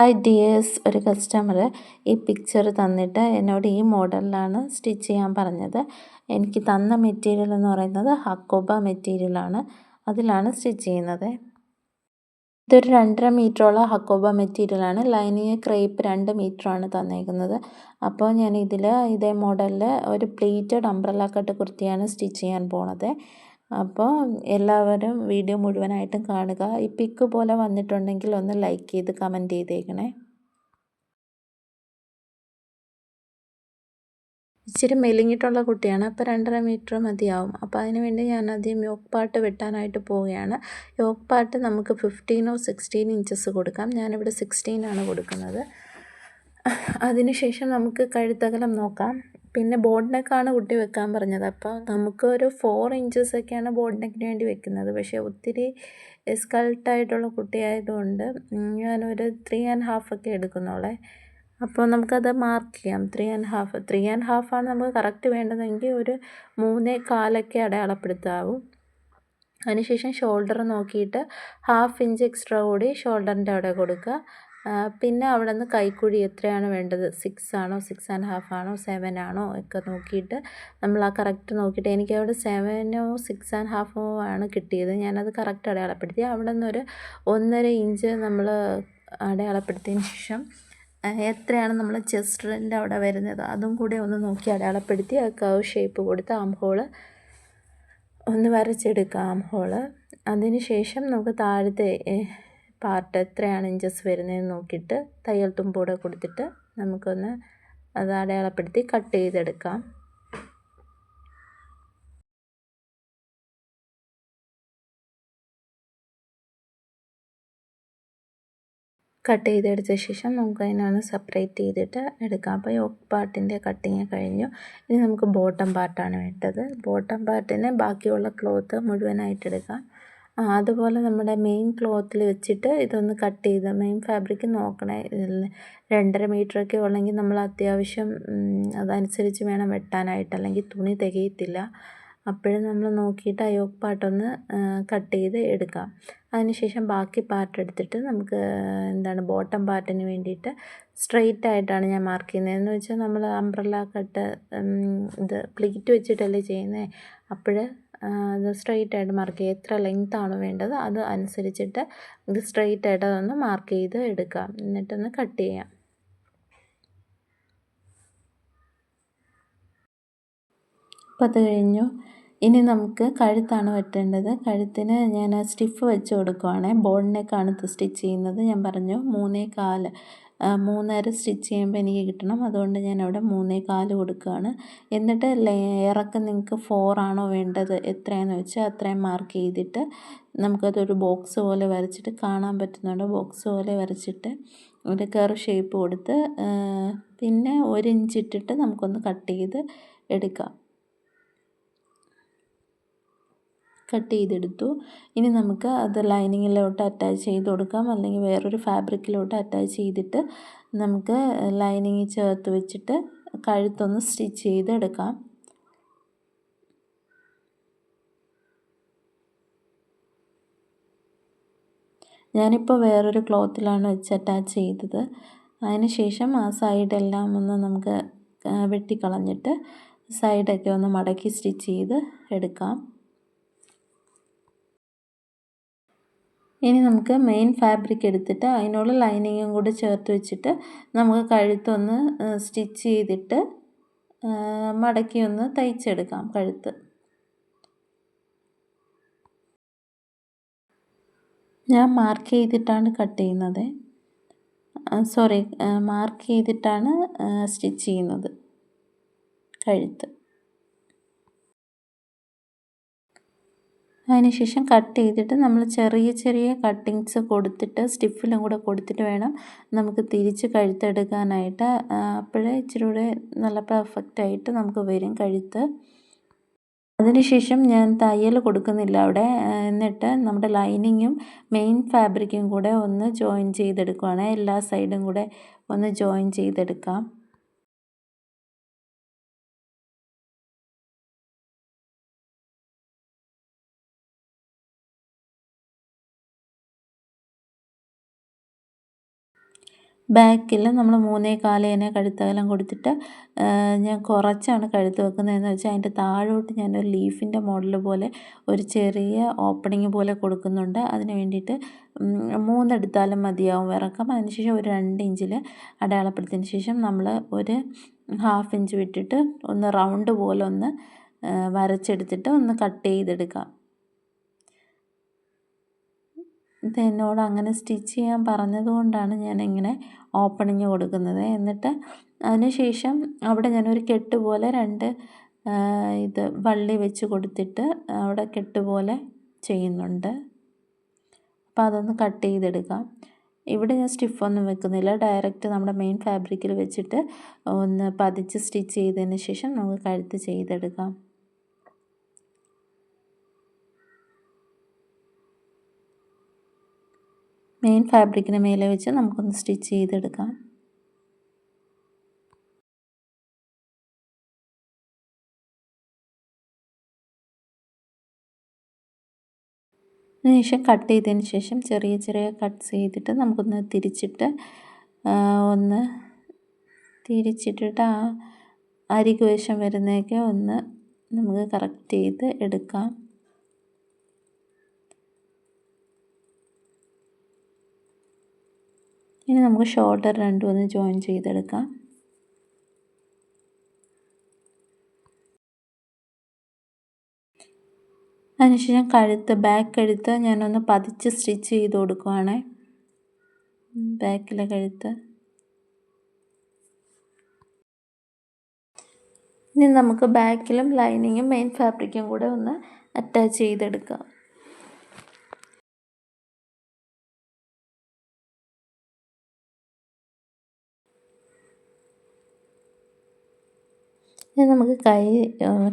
Hi dears, ഒരു customer ഈ picture തന്നിട്ട് എന്നോട് ഈ മോഡലിലാണ് സ്റ്റിച്ച് ചെയ്യാൻ പറഞ്ഞത്. എനിക്ക് തന്ന മെറ്റീരിയൽ എന്ന് പറയുന്നത് ഹക്കോബ മെറ്റീരിയലാണ്, അതിലാണ് സ്റ്റിച്ച് ചെയ്യുന്നത്. ഇതൊരു 2.5 മീറ്ററോളം ഹക്കോബ മെറ്റീരിയലാണ്. ലൈനിങ് ക്രേപ്പ് 2 മീറ്ററാണ് തന്നേക്കുന്നത്. അപ്പോൾ ഞാൻ ഇതേ മോഡലിൽ ഒരു പ്ലീറ്റഡ് അംബ്രല്ല കട്ട് കുർത്തിയാണ് സ്റ്റിച്ച് ചെയ്യാൻ പോണത്. അപ്പോൾ എല്ലാവരും വീഡിയോ മുഴുവനായിട്ടും കാണുക. ഈ പിക്ക് പോലെ വന്നിട്ടുണ്ടെങ്കിൽ ഒന്ന് ലൈക്ക് ചെയ്ത് കമൻറ്റ് ചെയ്തേക്കണേ. ഇച്ചിരി മെലിഞ്ഞിട്ടുള്ള കുട്ടിയാണ്, അപ്പോൾ 2.5 മീറ്റർ മതിയാവും. അപ്പോൾ അതിന് വേണ്ടി ഞാൻ ആദ്യം യോക്ക് പാർട്ട് വെട്ടാനായിട്ട് പോവുകയാണ്. യോക്ക് പാർട്ട് നമുക്ക് 15 or 16 ഇഞ്ചസ് കൊടുക്കാം. ഞാനിവിടെ 16 ആണ് കൊടുക്കുന്നത്. അതിനുശേഷം നമുക്ക് കഴുത്തകലം നോക്കാം. പിന്നെ ബോട്ട് നെക്കാണ് കുട്ടി വെക്കാൻ പറഞ്ഞത്. അപ്പോൾ നമുക്കൊരു 4 ഇഞ്ചസൊക്കെയാണ് ബോട്ട് നെക്കിന് വേണ്ടി വെക്കുന്നത്. പക്ഷേ ഒത്തിരി സ്കൾട്ടായിട്ടുള്ള കുട്ടിയായതുകൊണ്ട് ഞാനൊരു 3.5 ഒക്കെ എടുക്കുന്നുള്ളേ. അപ്പോൾ നമുക്കത് മാർക്ക് ചെയ്യാം. 3.5 ആണ് നമുക്ക് കറക്റ്റ് വേണ്ടതെങ്കിൽ ഒരു 3.25 അടയാളപ്പെടുത്താവും. അതിനുശേഷം ഷോൾഡർ നോക്കിയിട്ട് 1/2 ഇഞ്ച് എക്സ്ട്രാ കൂടി ഷോൾഡറിൻ്റെ അവിടെ കൊടുക്കുക. പിന്നെ അവിടെ നിന്ന് കൈക്കുഴി എത്രയാണ് വേണ്ടത്, 6 ആണോ 6.5 ആണോ 7 ആണോ ഒക്കെ നോക്കിയിട്ട് നമ്മൾ ആ കറക്റ്റ് നോക്കിയിട്ട്, എനിക്കവിടെ 7 or 6.5 ആണ് കിട്ടിയത്. ഞാനത് കറക്റ്റ് അടയാളപ്പെടുത്തി. അവിടെ നിന്നൊരു 1.5 ഇഞ്ച് നമ്മൾ അടയാളപ്പെടുത്തിയതിന് ശേഷം എത്രയാണ് നമ്മൾ ചെസ്റ്റിൻ്റെ അവിടെ വരുന്നത് അതും കൂടെ ഒന്ന് നോക്കി അടയാളപ്പെടുത്തി ആ കർവ് ഷേപ്പ് കൊടുത്ത് ആം ഹോൾ ഒന്ന് വരച്ചെടുക്കുക. ആം ഹോൾ അതിന് ശേഷം നമുക്ക് താഴത്തെ പാർട്ട് എത്രയാണ് ഇഞ്ചസ് വരുന്നതെന്ന് നോക്കിയിട്ട് തയ്യൽ തുമ്പോടെ കൊടുത്തിട്ട് നമുക്കൊന്ന് അത് അടയാളപ്പെടുത്തി കട്ട് ചെയ്തെടുക്കാം. കട്ട് ചെയ്തെടുത്ത ശേഷം നമുക്ക് അതിനൊന്ന് സെപ്പറേറ്റ് ചെയ്തിട്ട് എടുക്കാം. അപ്പോൾ യോക്ക് പാർട്ടിൻ്റെ കട്ടിങ് കഴിഞ്ഞു. ഇനി നമുക്ക് ബോട്ടം പാർട്ടാണ് വേണ്ടത്. ബോട്ടം പാർട്ടിന് ബാക്കിയുള്ള ക്ലോത്ത് മുഴുവനായിട്ടെടുക്കാം. അതുപോലെ നമ്മുടെ മെയിൻ ക്ലോത്തിൽ വെച്ചിട്ട് ഇതൊന്ന് കട്ട് ചെയ്ത്, മെയിൻ ഫാബ്രിക് നോക്കണേ. 2.5 മീറ്ററൊക്കെ ഉള്ളെങ്കിൽ നമ്മൾ അത്യാവശ്യം അതനുസരിച്ച് വേണം വെട്ടാനായിട്ട്, അല്ലെങ്കിൽ തുണി തികയത്തില്ല. അപ്പോഴും നമ്മൾ നോക്കിയിട്ട് ആ യോക്ക് പാർട്ടൊന്ന് കട്ട് ചെയ്ത് എടുക്കാം. അതിനുശേഷം ബാക്കി പാർട്ട് എടുത്തിട്ട് നമുക്ക് ബോട്ടം പാർട്ടിന് വേണ്ടിയിട്ട് സ്ട്രെയിറ്റ് ആയിട്ടാണ് ഞാൻ മാർക്ക് ചെയ്യുന്നത്. എന്ന് വെച്ചാൽ നമ്മൾ അംബ്രല്ല കട്ട് ഇത് പ്ലീറ്റ് വെച്ചിട്ടല്ലേ ചെയ്യുന്നത്. അപ്പോൾ അത് സ്ട്രെയിറ്റ് ആയിട്ട് മാർക്ക് ചെയ്യുക. എത്ര ലെങ്ത് ആണോ വേണ്ടത് അത് അനുസരിച്ചിട്ട് ഇത് സ്ട്രെയിറ്റ് ആയിട്ട് അതൊന്ന് മാർക്ക് ചെയ്ത് എടുക്കാം. എന്നിട്ടൊന്ന് കട്ട് ചെയ്യാം. അപ്പോൾ അത് കഴിഞ്ഞു. ഇനി നമുക്ക് കഴുത്താണ് വെട്ടേണ്ടത്. കഴുത്തിന് ഞാൻ സ്റ്റിഫ് വെച്ച് കൊടുക്കുവാണ്. ബോട്ട് നെക്കാണ് സ്റ്റിച്ച് ചെയ്യുന്നത്. ഞാൻ പറഞ്ഞു 3.25 3.5 സ്റ്റിച്ച് ചെയ്യുമ്പോൾ എനിക്ക് കിട്ടണം. അതുകൊണ്ട് ഞാൻ അവിടെ 3.25 കൊടുക്കുകയാണ്. എന്നിട്ട് ഇറക്കം നിങ്ങൾക്ക് 4 ആണോ വേണ്ടത് എത്രയാണെന്ന് വെച്ചാൽ അത്രയും മാർക്ക് ചെയ്തിട്ട് നമുക്കതൊരു ബോക്സ് പോലെ വരച്ചിട്ട്, കാണാൻ പറ്റുന്നുണ്ട്, ബോക്സ് പോലെ വരച്ചിട്ട് ഒരു കർവ് ഷേപ്പ് കൊടുത്ത് പിന്നെ 1 ഇഞ്ച് ഇട്ടിട്ട് നമുക്കൊന്ന് കട്ട് ചെയ്ത് എടുക്കാം. കട്ട് ചെയ്തെടുത്തു. ഇനി നമുക്ക് അത് ലൈനിങ്ങിലോട്ട് അറ്റാച്ച് ചെയ്ത് കൊടുക്കാം, അല്ലെങ്കിൽ വേറൊരു ഫാബ്രിക്കിലോട്ട് അറ്റാച്ച് ചെയ്തിട്ട് നമുക്ക് ലൈനിങ് ചേർത്ത് വെച്ചിട്ട് കഴുത്തൊന്ന് സ്റ്റിച്ച് ചെയ്തെടുക്കാം. ഞാനിപ്പോൾ വേറൊരു ക്ലോത്തിലാണ് വെച്ച് അറ്റാച്ച് ചെയ്തത്. അതിന് ശേഷം ആ സൈഡെല്ലാം ഒന്ന് നമുക്ക് വെട്ടിക്കളഞ്ഞിട്ട് സൈഡൊക്കെ ഒന്ന് മടക്കി സ്റ്റിച്ച് ചെയ്ത് എടുക്കാം. ഇനി നമുക്ക് മെയിൻ ഫാബ്രിക് എടുത്തിട്ട് അതിനോട് ലൈനിങ്ങും കൂടി ചേർത്ത് വെച്ചിട്ട് നമുക്ക് കഴുത്തൊന്ന് സ്റ്റിച്ച് ചെയ്തിട്ട് മടക്കി ഒന്ന് തയ്ച്ചെടുക്കാം കഴുത്ത്. ഞാൻ മാർക്ക് ചെയ്തിട്ടാണ് കട്ട് ചെയ്യുന്നത്, മാർക്ക് ചെയ്തിട്ടാണ് സ്റ്റിച്ച് ചെയ്യുന്നത് കഴുത്ത്. അതിനുശേഷം കട്ട് ചെയ്തിട്ട് നമ്മൾ ചെറിയ ചെറിയ കട്ടിങ്സ് കൊടുത്തിട്ട് സ്റ്റിഫിലും കൂടെ കൊടുത്തിട്ട് വേണം നമുക്ക് തിരിച്ച് കഴുത്തെടുക്കാനായിട്ട്. അപ്പോഴേ ഇച്ചിരി കൂടെ നല്ല പെർഫെക്റ്റായിട്ട് നമുക്ക് വരും കഴുത്ത്. അതിനുശേഷം ഞാൻ തയ്യൽ കൊടുക്കുന്നില്ല അവിടെ. എന്നിട്ട് നമ്മുടെ ലൈനിങ്ങും മെയിൻ ഫാബ്രിക്കും കൂടെ ഒന്ന് ജോയിൻ ചെയ്തെടുക്കുകയാണ്. എല്ലാ സൈഡും കൂടെ ഒന്ന് ജോയിൻ ചെയ്തെടുക്കാം. ബാക്കിൽ നമ്മൾ 3.25 തന്നെ കഴുത്തകലം കൊടുത്തിട്ട് ഞാൻ കുറച്ചാണ് കഴുത്ത് വെക്കുന്നതെന്ന് വെച്ചാൽ അതിൻ്റെ താഴോട്ട് ഞാനൊരു ലീഫിൻ്റെ മോഡൽ പോലെ ഒരു ചെറിയ ഓപ്പണിങ് പോലെ കൊടുക്കുന്നുണ്ട്. അതിന് വേണ്ടിയിട്ട് 3 എടുത്താലും മതിയാവും ഇറക്കം. അതിനുശേഷം ഒരു 2 ഇഞ്ചിൽ അടയാളപ്പെടുത്തിയതിന് ശേഷം നമ്മൾ ഒരു 1/2 ഇഞ്ച് വിട്ടിട്ട് ഒന്ന് റൗണ്ട് പോലെ ഒന്ന് വരച്ചെടുത്തിട്ട് ഒന്ന് കട്ട് ചെയ്തെടുക്കാം. ഇത് എന്നോട് അങ്ങനെ സ്റ്റിച്ച് ചെയ്യാൻ പറഞ്ഞതുകൊണ്ടാണ് ഞാനിങ്ങനെ ഓപ്പണിങ് കൊടുക്കുന്നത്. എന്നിട്ട് അതിന് ശേഷം അവിടെ ഞാനൊരു കെട്ട് പോലെ 2 ഇത് വള്ളി വെച്ച് കൊടുത്തിട്ട് അവിടെ കെട്ട് പോലെ ചെയ്യുന്നുണ്ട്. അപ്പോൾ അതൊന്ന് കട്ട് ചെയ്തെടുക്കാം. ഇവിടെ ഞാൻ സ്റ്റിഫൊന്നും വെക്കുന്നില്ല. ഡയറക്റ്റ് നമ്മുടെ മെയിൻ ഫാബ്രിക്കിൽ വെച്ചിട്ട് ഒന്ന് പതിച്ച് സ്റ്റിച്ച് ചെയ്തതിന് ശേഷം നമുക്ക് കഴുത്ത് ചെയ്തെടുക്കാം. മെയിൻ ഫാബ്രിക്കിന് മേലെ വെച്ച് നമുക്കൊന്ന് സ്റ്റിച്ച് ചെയ്തെടുക്കാം. അതിനുശേഷം കട്ട് ചെയ്തതിന് ശേഷം ചെറിയ ചെറിയ കട്ട്സ് ചെയ്തിട്ട് നമുക്കൊന്ന് തിരിച്ചിട്ട് ഒന്ന് തിരിച്ചിട്ടിട്ട് ആ അരികു വശം വരുന്നതൊക്കെ ഒന്ന് നമുക്ക് കറക്റ്റ് ചെയ്ത് എടുക്കാം. ഇനി നമുക്ക് ഷോൾഡർ രണ്ടും ഒന്ന് ജോയിൻ ചെയ്തെടുക്കാം. അതിനുശേഷം ബാക്ക് കഴുത്ത് ഞാനൊന്ന് പതിച്ച് സ്റ്റിച്ച് ചെയ്ത് കൊടുക്കുവാണേ. ബാക്കിലെ കഴുത്ത്. ഇനി നമുക്ക് ബാക്കിലും ലൈനിങ്ങും മെയിൻ ഫാബ്രിക്കും കൂടെ ഒന്ന് അറ്റാച്ച് ചെയ്തെടുക്കാം. ഇനി നമുക്ക് കൈ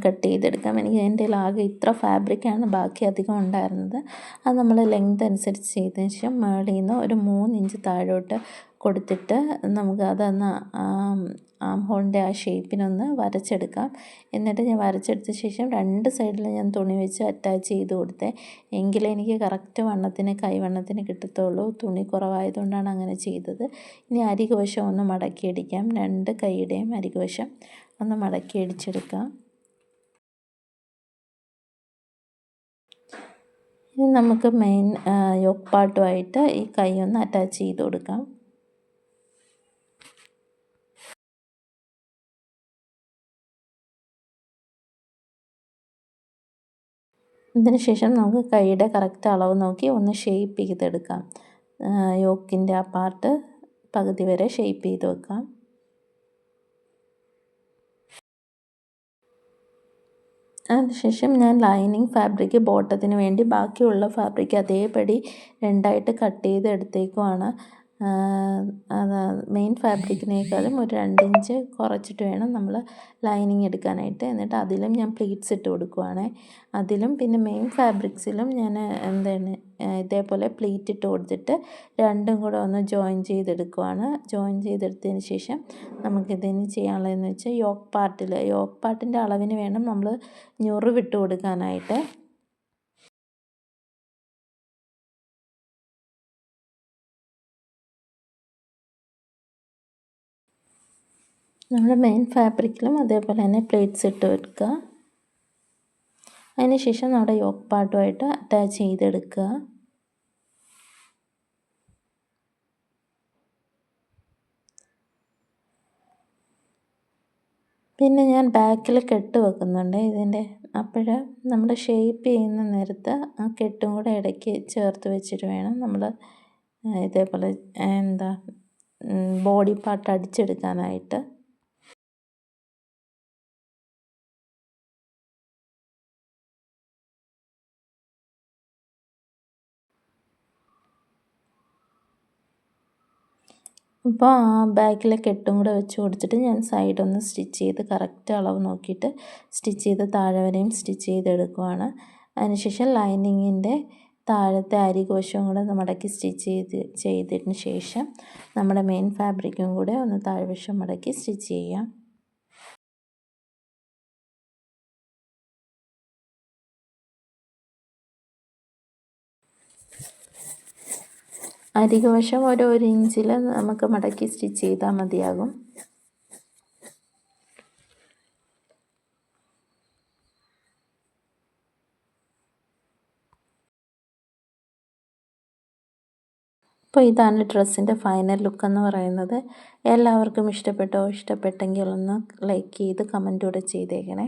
കട്ട് ചെയ്തെടുക്കാം. എനിക്ക് എൻ്റെ ആകെ ഇത്ര ഫാബ്രിക്കാണ് ബാക്കി അധികം ഉണ്ടായിരുന്നത്. അത് നമ്മൾ ലെങ്ത് അനുസരിച്ച് ചെയ്തതിന് ശേഷം മുകളിൽ നിന്ന് ഒരു 3 ഇഞ്ച് താഴോട്ട് കൊടുത്തിട്ട് നമുക്ക് അതൊന്ന് ആം ഹോളിൻ്റെ ആ ഷേപ്പിനൊന്ന് വരച്ചെടുക്കാം. എന്നിട്ട് ഞാൻ വരച്ചെടുത്ത ശേഷം 2 സൈഡിൽ ഞാൻ തുണി വെച്ച് അറ്റാച്ച് ചെയ്ത് കൊടുത്തേ. എങ്കിലേ എനിക്ക് കറക്റ്റ് വണ്ണത്തിന് കൈവണ്ണത്തിന് കിട്ടത്തുള്ളൂ. തുണി കുറവായതുകൊണ്ടാണ് അങ്ങനെ ചെയ്തത്. ഇനി അരികുവശം ഒന്ന് മടക്കിയടിക്കാം. 2 കൈയുടെയും അരികുവശം ഒന്ന് മടക്കി അടിച്ചെടുക്കാം. ഇനി നമുക്ക് മെയിൻ യോക്ക് പാർട്ടുമായിട്ട് ഈ കൈ ഒന്ന് അറ്റാച്ച് ചെയ്ത് കൊടുക്കാം. ഇതിന് ശേഷം നമുക്ക് കൈയുടെ കറക്റ്റ് അളവ് നോക്കി ഒന്ന് ഷേപ്പ് ചെയ്തെടുക്കാം. യോക്കിൻ്റെ ആ പാർട്ട് പകുതി വരെ ഷേപ്പ് ചെയ്ത് വെക്കാം. അതിനുശേഷം ഞാൻ ലൈനിങ് ഫാബ്രിക് ബോട്ടത്തിന് വേണ്ടി ബാക്കിയുള്ള ഫാബ്രിക് അതേപടി 2ആയിട്ട് കട്ട് ചെയ്ത് എടുത്തേക്കുവാണ്. അത് മെയിൻ ഫാബ്രിക്കിനേക്കാളും ഒരു 2 ഇഞ്ച് കുറച്ചിട്ട് വേണം നമ്മൾ ലൈനിങ് എടുക്കാനായിട്ട്. എന്നിട്ട് അതിലും ഞാൻ പ്ലീറ്റ്സ് ഇട്ട് കൊടുക്കുവാണ്. അതിലും പിന്നെ മെയിൻ ഫാബ്രിക്സിലും ഞാൻ ഇതേപോലെ പ്ലീറ്റ് ഇട്ട് കൊടുത്തിട്ട് രണ്ടും കൂടെ ഒന്ന് ജോയിൻ ചെയ്തെടുക്കുവാണ്. ജോയിൻ ചെയ്തെടുത്തതിന് ശേഷം നമുക്കിതിന് ചെയ്യാനുള്ളതെന്ന് വെച്ചാൽ യോക്ക് പാർട്ടിൻ്റെ അളവിന് വേണം നമ്മൾ ഞൊറിവിട്ട് കൊടുക്കാനായിട്ട്. നമ്മുടെ മെയിൻ ഫാബ്രിക്കിലും അതേപോലെ തന്നെ പ്ലേറ്റ്സ് ഇട്ട് വെക്കുക. അതിന് ശേഷം നമ്മുടെ യോക്ക് പാർട്ടുമായിട്ട് അറ്റാച്ച് ചെയ്തെടുക്കുക. പിന്നെ ഞാൻ ബാക്കിൽ കെട്ട് വെക്കുന്നുണ്ട് ഇതിൻ്റെ. അപ്പോൾ നമ്മൾ ഷേപ്പ് ചെയ്യുന്ന നേരത്ത് ആ കെട്ടും കൂടെ ഇടയ്ക്ക് ചേർത്ത് വെച്ചിട്ട് വേണം നമ്മൾ ഇതേപോലെ ബോഡി പാർട്ട് അടിച്ചെടുക്കാനായിട്ട്. അപ്പോൾ ആ ബാക്കിലെ കെട്ടും കൂടെ വെച്ച് കൊടുത്തിട്ട് ഞാൻ സൈഡൊന്ന് സ്റ്റിച്ച് ചെയ്ത് കറക്റ്റ് അളവ് നോക്കിയിട്ട് സ്റ്റിച്ച് ചെയ്ത് താഴെ വരെയും സ്റ്റിച്ച് ചെയ്തെടുക്കുവാണ്. അതിനുശേഷം ലൈനിങ്ങിൻ്റെ താഴത്തെ അരികോശവും കൂടെ മടക്കി സ്റ്റിച്ച് ചെയ്തതിന് ശേഷം നമ്മുടെ മെയിൻ ഫാബ്രിക്കും കൂടെ ഒന്ന് താഴ്വശം മടക്കി സ്റ്റിച്ച് ചെയ്യാം. അരികുവശം ഒരു 1 ഇഞ്ചിൽ നമുക്ക് മടക്കി സ്റ്റിച്ച് ചെയ്താൽ മതിയാകും. അപ്പോൾ ഇതാണ് ഡ്രസ്സിൻ്റെ ഫൈനൽ ലുക്ക് എന്ന് പറയുന്നത്. എല്ലാവർക്കും ഇഷ്ടപ്പെട്ടോ? ഇഷ്ടപ്പെട്ടെങ്കിൽ ഒന്ന് ലൈക്ക് ചെയ്ത് കമൻറ്റ് കൂടെ ചെയ്തേക്കണേ.